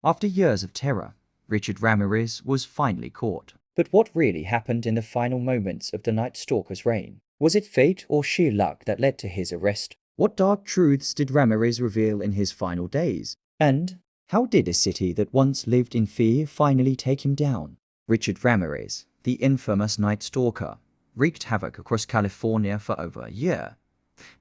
After years of terror, Richard Ramirez was finally caught. But what really happened in the final moments of the Night Stalker's reign? Was it fate or sheer luck that led to his arrest? What dark truths did Ramirez reveal in his final days? And how did a city that once lived in fear finally take him down? Richard Ramirez, the infamous Night Stalker, wreaked havoc across California for over a year.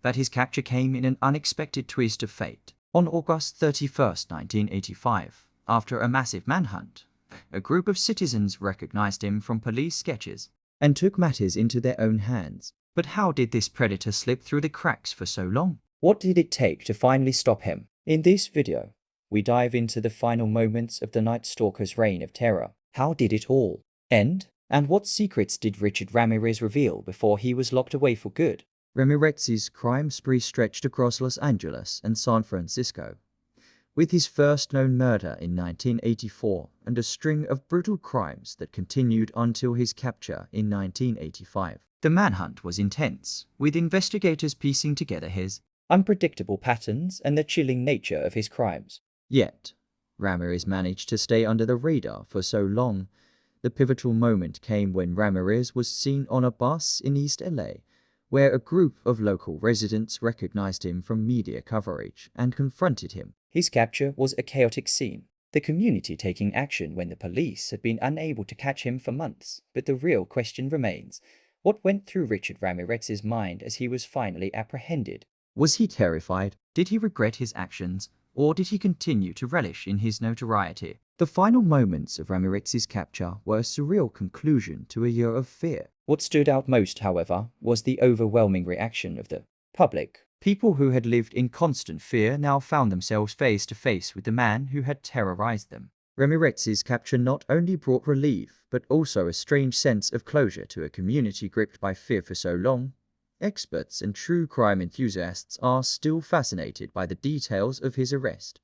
But his capture came in an unexpected twist of fate. On August 31st, 1985, after a massive manhunt, a group of citizens recognized him from police sketches and took matters into their own hands. But how did this predator slip through the cracks for so long? What did it take to finally stop him? In this video, we dive into the final moments of the Night Stalker's reign of terror. How did it all end? And what secrets did Richard Ramirez reveal before he was locked away for good? Ramirez's crime spree stretched across Los Angeles and San Francisco, with his first known murder in 1984 and a string of brutal crimes that continued until his capture in 1985. The manhunt was intense, with investigators piecing together his unpredictable patterns and the chilling nature of his crimes. Yet, Ramirez managed to stay under the radar for so long. The pivotal moment came when Ramirez was seen on a bus in East LA, where a group of local residents recognized him from media coverage and confronted him. His capture was a chaotic scene, the community taking action when the police had been unable to catch him for months. But the real question remains: what went through Richard Ramirez's mind as he was finally apprehended? Was he terrified? Did he regret his actions? Or did he continue to relish in his notoriety? The final moments of Ramirez's capture were a surreal conclusion to a year of fear. What stood out most, however, was the overwhelming reaction of the public. People who had lived in constant fear now found themselves face to face with the man who had terrorized them. Ramirez's capture not only brought relief, but also a strange sense of closure to a community gripped by fear for so long. Experts and true crime enthusiasts are still fascinated by the details of his arrest,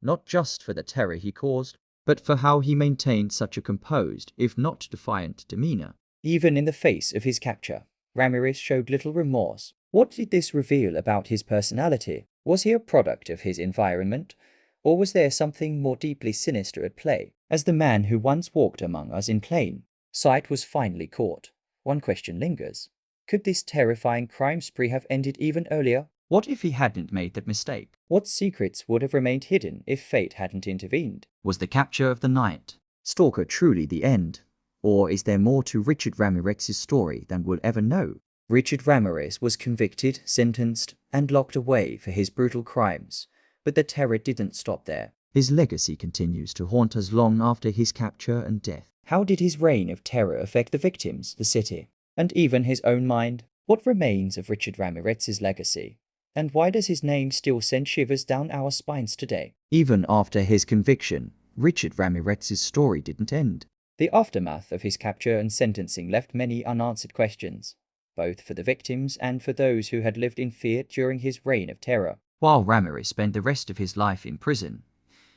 not just for the terror he caused, but for how he maintained such a composed, if not defiant, demeanor. Even in the face of his capture, Ramirez showed little remorse. What did this reveal about his personality? Was he a product of his environment, or was there something more deeply sinister at play? As the man who once walked among us in plain sight was finally caught, one question lingers. Could this terrifying crime spree have ended even earlier? What if he hadn't made that mistake? What secrets would have remained hidden if fate hadn't intervened? Was the capture of the Night Stalker truly the end? Or is there more to Richard Ramirez's story than we'll ever know? Richard Ramirez was convicted, sentenced, and locked away for his brutal crimes. But the terror didn't stop there. His legacy continues to haunt us long after his capture and death. How did his reign of terror affect the victims, the city, and even his own mind? What remains of Richard Ramirez's legacy? And why does his name still send shivers down our spines today? Even after his conviction, Richard Ramirez's story didn't end. The aftermath of his capture and sentencing left many unanswered questions, both for the victims and for those who had lived in fear during his reign of terror. While Ramirez spent the rest of his life in prison,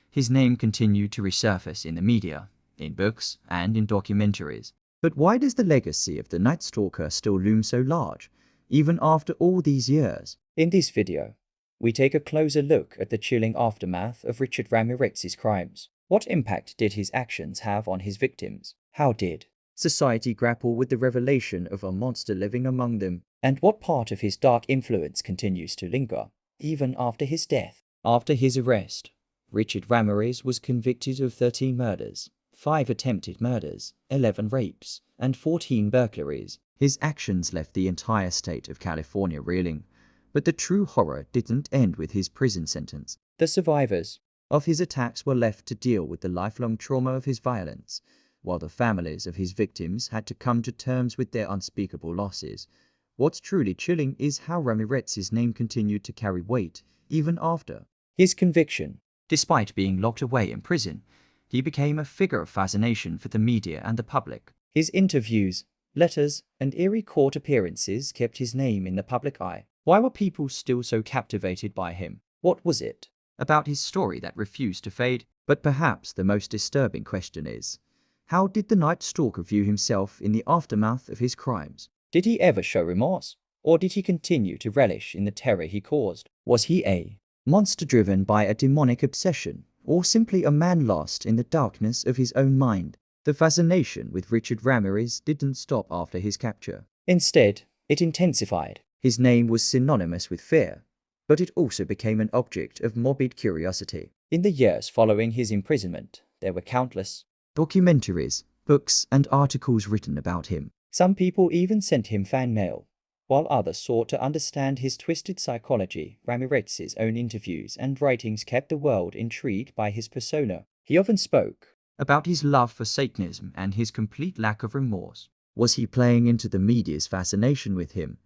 his name continued to resurface in the media, in books, and in documentaries. But why does the legacy of the Night Stalker still loom so large, even after all these years? In this video, we take a closer look at the chilling aftermath of Richard Ramirez's crimes. What impact did his actions have on his victims? How did society grapple with the revelation of a monster living among them? And what part of his dark influence continues to linger, even after his death? After his arrest, Richard Ramirez was convicted of 13 murders, 5 attempted murders, 11 rapes, and 14 burglaries. His actions left the entire state of California reeling, but the true horror didn't end with his prison sentence. The survivors of his attacks were left to deal with the lifelong trauma of his violence, while the families of his victims had to come to terms with their unspeakable losses. What's truly chilling is how Ramirez's name continued to carry weight even after his conviction. Despite being locked away in prison, he became a figure of fascination for the media and the public. His interviews, letters, and eerie court appearances kept his name in the public eye. Why were people still so captivated by him? What was it about his story that refused to fade? But perhaps the most disturbing question is, how did the Night Stalker view himself in the aftermath of his crimes? Did he ever show remorse? Or did he continue to relish in the terror he caused? Was he a monster driven by a demonic obsession? or simply a man lost in the darkness of his own mind? The fascination with Richard Ramirez didn't stop after his capture. Instead, it intensified. His name was synonymous with fear, but it also became an object of morbid curiosity. In the years following his imprisonment, there were countless documentaries, books, and articles written about him. Some people even sent him fan mail, while others sought to understand his twisted psychology. Ramirez's own interviews and writings kept the world intrigued by his persona. He often spoke about his love for Satanism and his complete lack of remorse. Was he playing into the media's fascination with him,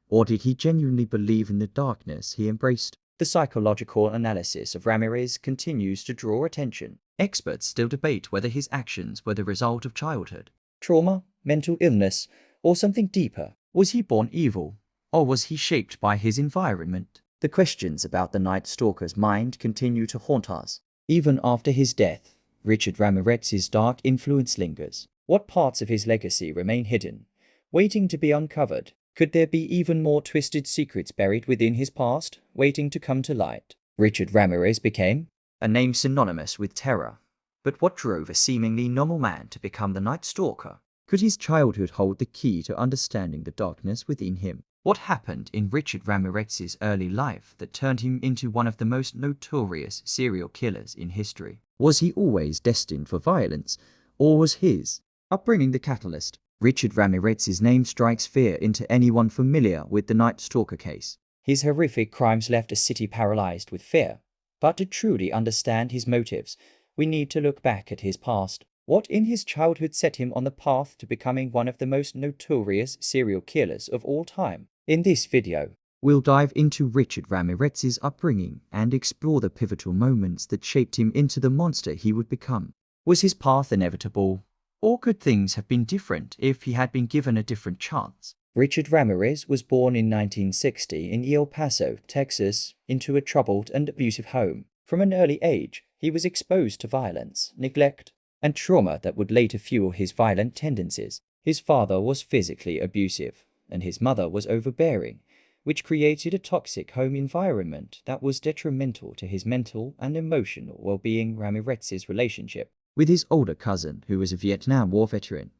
or did he genuinely believe in the darkness he embraced? The psychological analysis of Ramirez continues to draw attention. Experts still debate whether his actions were the result of childhood trauma, mental illness, or something deeper. Was he born evil, or was he shaped by his environment? The questions about the Night Stalker's mind continue to haunt us. Even after his death, Richard Ramirez's dark influence lingers. What parts of his legacy remain hidden, waiting to be uncovered? Could there be even more twisted secrets buried within his past, waiting to come to light? Richard Ramirez became a name synonymous with terror. But what drove a seemingly normal man to become the Night Stalker? Could his childhood hold the key to understanding the darkness within him? What happened in Richard Ramirez's early life that turned him into one of the most notorious serial killers in history? Was he always destined for violence, or was his upbringing the catalyst? Richard Ramirez's name strikes fear into anyone familiar with the Night Stalker case. His horrific crimes left a city paralyzed with fear. But to truly understand his motives, we need to look back at his past. What in his childhood set him on the path to becoming one of the most notorious serial killers of all time? In this video, we'll dive into Richard Ramirez's upbringing and explore the pivotal moments that shaped him into the monster he would become. Was his path inevitable, or could things have been different if he had been given a different chance? Richard Ramirez was born in 1960 in El Paso, Texas, into a troubled and abusive home. From an early age, he was exposed to violence, neglect, and trauma that would later fuel his violent tendencies. His father was physically abusive, and his mother was overbearing, which created a toxic home environment that was detrimental to his mental and emotional well-being. Ramirez's relationship with his older cousin, who was a Vietnam War veteran,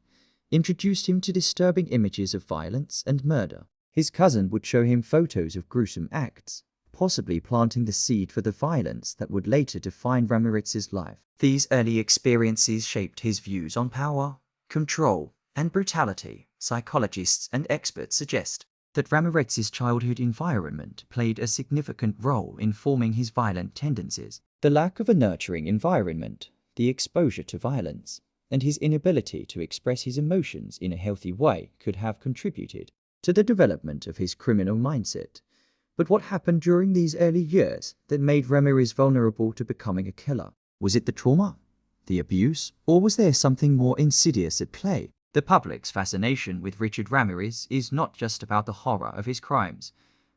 introduced him to disturbing images of violence and murder. His cousin would show him photos of gruesome acts, possibly planting the seed for the violence that would later define Ramirez's life. These early experiences shaped his views on power, control, and brutality. Psychologists and experts suggest that Ramirez's childhood environment played a significant role in forming his violent tendencies. The lack of a nurturing environment, the exposure to violence, and his inability to express his emotions in a healthy way could have contributed to the development of his criminal mindset. But what happened during these early years that made Ramirez vulnerable to becoming a killer? Was it the trauma, the abuse, or was there something more insidious at play? The public's fascination with Richard Ramirez is not just about the horror of his crimes,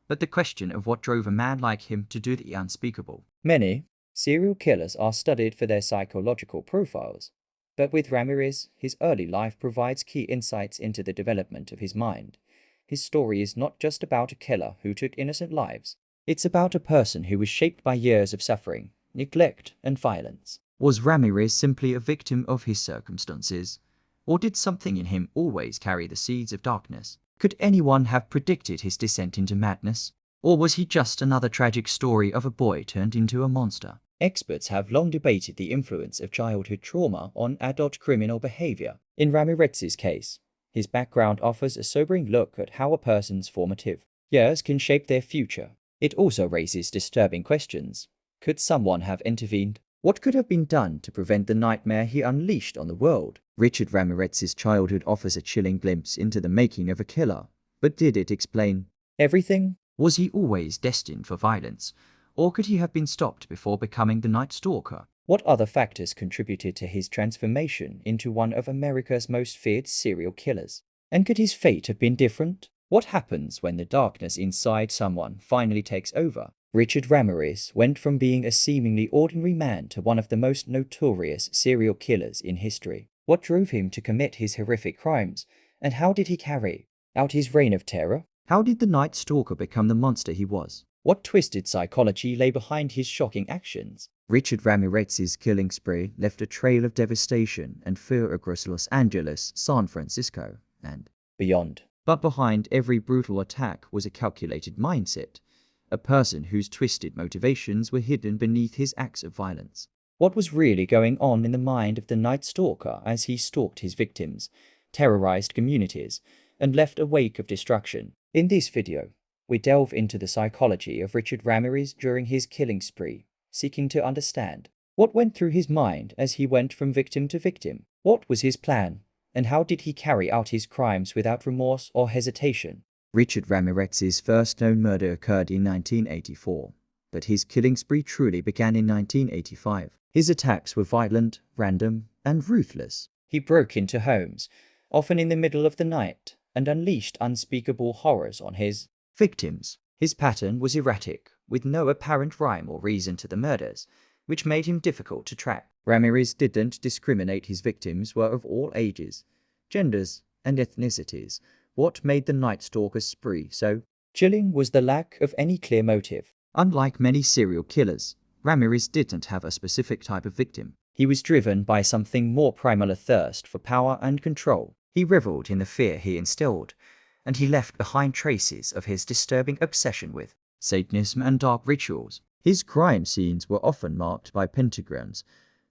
but the question of what drove a man like him to do the unspeakable. Many serial killers are studied for their psychological profiles, but with Ramirez, his early life provides key insights into the development of his mind. His story is not just about a killer who took innocent lives. It's about a person who was shaped by years of suffering, neglect, and violence. Was Ramirez simply a victim of his circumstances, or did something in him always carry the seeds of darkness? Could anyone have predicted his descent into madness, or was he just another tragic story of a boy turned into a monster? Experts have long debated the influence of childhood trauma on adult criminal behavior. In Ramirez's case, his background offers a sobering look at how a person's formative years can shape their future. It also raises disturbing questions. Could someone have intervened? What could have been done to prevent the nightmare he unleashed on the world? Richard Ramirez's childhood offers a chilling glimpse into the making of a killer. But did it explain everything? Was he always destined for violence, or could he have been stopped before becoming the Night Stalker? What other factors contributed to his transformation into one of America's most feared serial killers? And could his fate have been different? What happens when the darkness inside someone finally takes over? Richard Ramirez went from being a seemingly ordinary man to one of the most notorious serial killers in history. What drove him to commit his horrific crimes, and how did he carry out his reign of terror? How did the Night Stalker become the monster he was? What twisted psychology lay behind his shocking actions? Richard Ramirez's killing spree left a trail of devastation and fear across Los Angeles, San Francisco, and beyond. But behind every brutal attack was a calculated mindset, a person whose twisted motivations were hidden beneath his acts of violence. What was really going on in the mind of the Night Stalker as he stalked his victims, terrorized communities, and left a wake of destruction? In this video, we delve into the psychology of Richard Ramirez during his killing spree, seeking to understand what went through his mind as he went from victim to victim. What was his plan, and how did he carry out his crimes without remorse or hesitation? Richard Ramirez's first known murder occurred in 1984, but his killing spree truly began in 1985. His attacks were violent, random, and ruthless. He broke into homes, often in the middle of the night, and unleashed unspeakable horrors on his victims. His pattern was erratic, with no apparent rhyme or reason to the murders, which made him difficult to track. Ramirez didn't discriminate. His victims were of all ages, genders, and ethnicities. What made the Night Stalker's spree so chilling was the lack of any clear motive. Unlike many serial killers, Ramirez didn't have a specific type of victim. He was driven by something more primal, a thirst for power and control. He reveled in the fear he instilled, and he left behind traces of his disturbing obsession with Satanism and dark rituals. His crime scenes were often marked by pentagrams,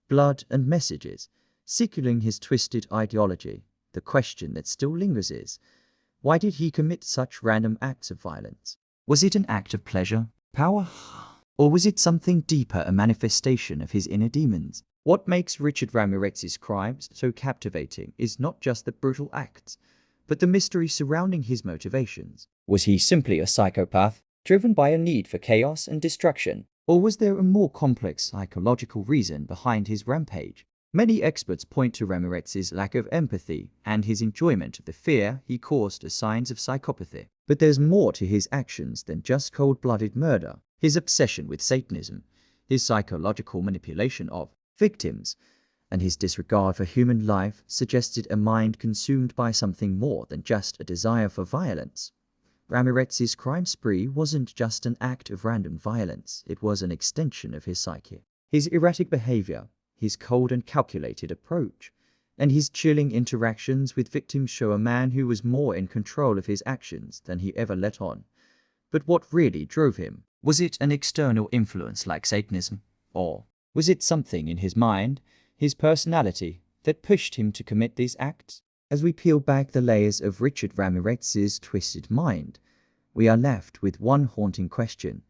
blood, and messages, signaling his twisted ideology. The question that still lingers is, why did he commit such random acts of violence? Was it an act of pleasure, power, or was it something deeper, a manifestation of his inner demons? What makes Richard Ramirez's crimes so captivating is not just the brutal acts, but the mystery surrounding his motivations. Was he simply a psychopath, driven by a need for chaos and destruction, or was there a more complex psychological reason behind his rampage? Many experts point to Ramirez's lack of empathy and his enjoyment of the fear he caused as signs of psychopathy. But there's more to his actions than just cold-blooded murder. His obsession with Satanism, his psychological manipulation of victims, and his disregard for human life suggested a mind consumed by something more than just a desire for violence. Ramirez's crime spree wasn't just an act of random violence, it was an extension of his psyche. His erratic behavior, his cold and calculated approach, and his chilling interactions with victims show a man who was more in control of his actions than he ever let on. But what really drove him? Was it an external influence like Satanism? Or was it something in his mind, his personality, that pushed him to commit these acts? As we peel back the layers of Richard Ramirez's twisted mind, we are left with one haunting question.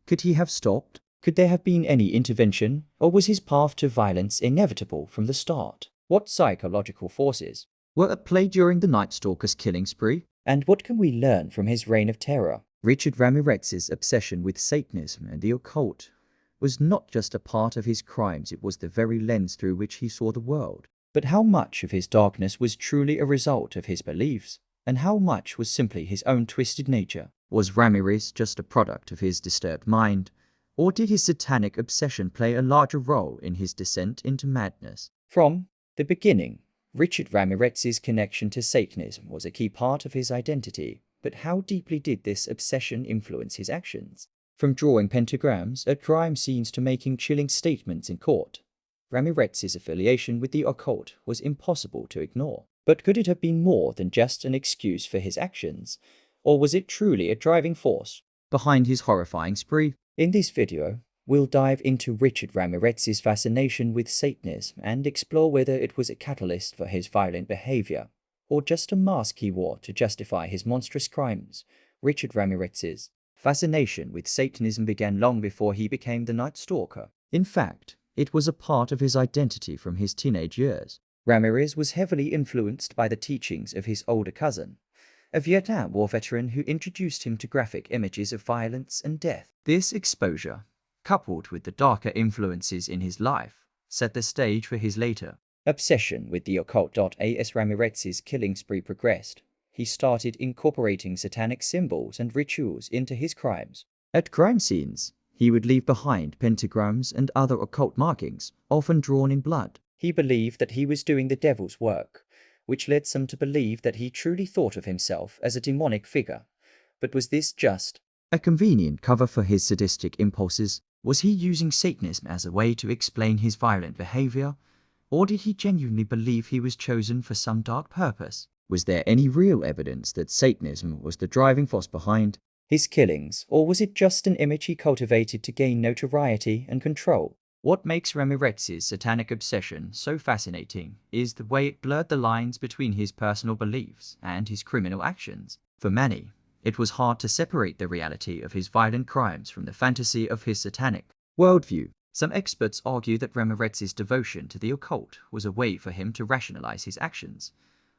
Could he have stopped? Could there have been any intervention? Or was his path to violence inevitable from the start? What psychological forces were at play during the Night Stalker's killing spree? And what can we learn from his reign of terror? Richard Ramirez's obsession with Satanism and the occult was not just a part of his crimes, it was the very lens through which he saw the world. But how much of his darkness was truly a result of his beliefs, and how much was simply his own twisted nature? Was Ramirez just a product of his disturbed mind, or did his satanic obsession play a larger role in his descent into madness? From the beginning, Richard Ramirez's connection to Satanism was a key part of his identity, but how deeply did this obsession influence his actions? From drawing pentagrams at crime scenes to making chilling statements in court, Ramirez's affiliation with the occult was impossible to ignore. But could it have been more than just an excuse for his actions, or was it truly a driving force behind his horrifying spree? In this video, we'll dive into Richard Ramirez's fascination with Satanism and explore whether it was a catalyst for his violent behavior, or just a mask he wore to justify his monstrous crimes. Richard Ramirez's fascination with Satanism began long before he became the Night Stalker. In fact, it was a part of his identity from his teenage years. Ramirez was heavily influenced by the teachings of his older cousin, a Vietnam War veteran who introduced him to graphic images of violence and death. This exposure, coupled with the darker influences in his life, set the stage for his later obsession with the occult. As Ramirez's killing spree progressed, he started incorporating satanic symbols and rituals into his crimes. At crime scenes, he would leave behind pentagrams and other occult markings, often drawn in blood. He believed that he was doing the devil's work, which led some to believe that he truly thought of himself as a demonic figure. But was this just a convenient cover for his sadistic impulses? Was he using Satanism as a way to explain his violent behavior? Or did he genuinely believe he was chosen for some dark purpose? Was there any real evidence that Satanism was the driving force behind his killings, or was it just an image he cultivated to gain notoriety and control? What makes Ramirez's satanic obsession so fascinating is the way it blurred the lines between his personal beliefs and his criminal actions. For many, it was hard to separate the reality of his violent crimes from the fantasy of his satanic worldview. Some experts argue that Ramirez's devotion to the occult was a way for him to rationalize his actions,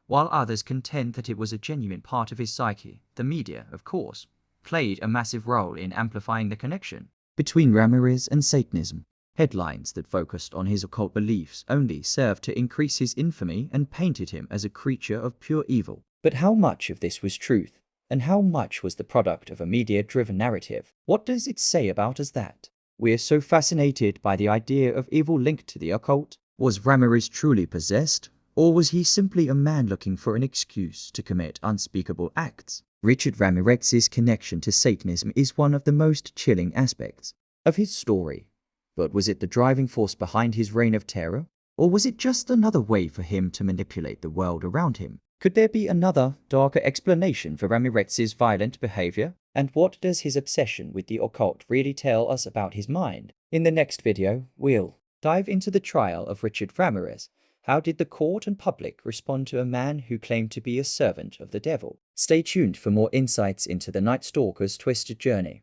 while others contend that it was a genuine part of his psyche. The media, of course, played a massive role in amplifying the connection between Ramirez and Satanism. Headlines that focused on his occult beliefs only served to increase his infamy and painted him as a creature of pure evil. But how much of this was truth, and how much was the product of a media-driven narrative? What does it say about us that we are so fascinated by the idea of evil linked to the occult? Was Ramirez truly possessed, or was he simply a man looking for an excuse to commit unspeakable acts? Richard Ramirez's connection to Satanism is one of the most chilling aspects of his story. But was it the driving force behind his reign of terror? Or was it just another way for him to manipulate the world around him? Could there be another, darker explanation for Ramirez's violent behavior? And what does his obsession with the occult really tell us about his mind? In the next video, we'll dive into the trial of Richard Ramirez. How did the court and public respond to a man who claimed to be a servant of the devil? Stay tuned for more insights into the Night Stalker's twisted journey.